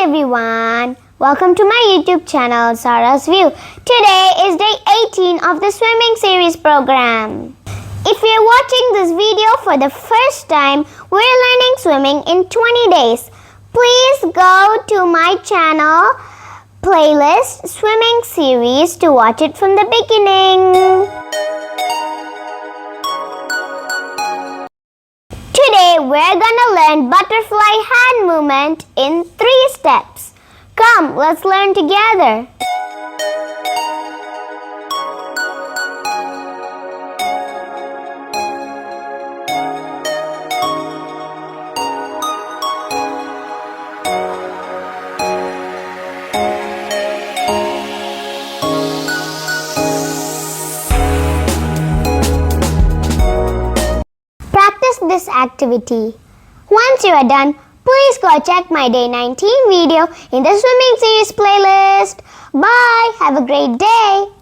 everyone, welcome to my YouTube channel Sarah's View. Today is day 18 of the swimming series program. If you're watching this video for the first time, we're learning swimming in 20 days. Please go to my channel playlist swimming series to watch it from the beginning. Today we're gonna learn butterfly hand movement in 3 steps. Come, let's learn together. Practice this activity. Once you are done, please go check my day 19 video in the swimming series playlist. Bye! Have a great day!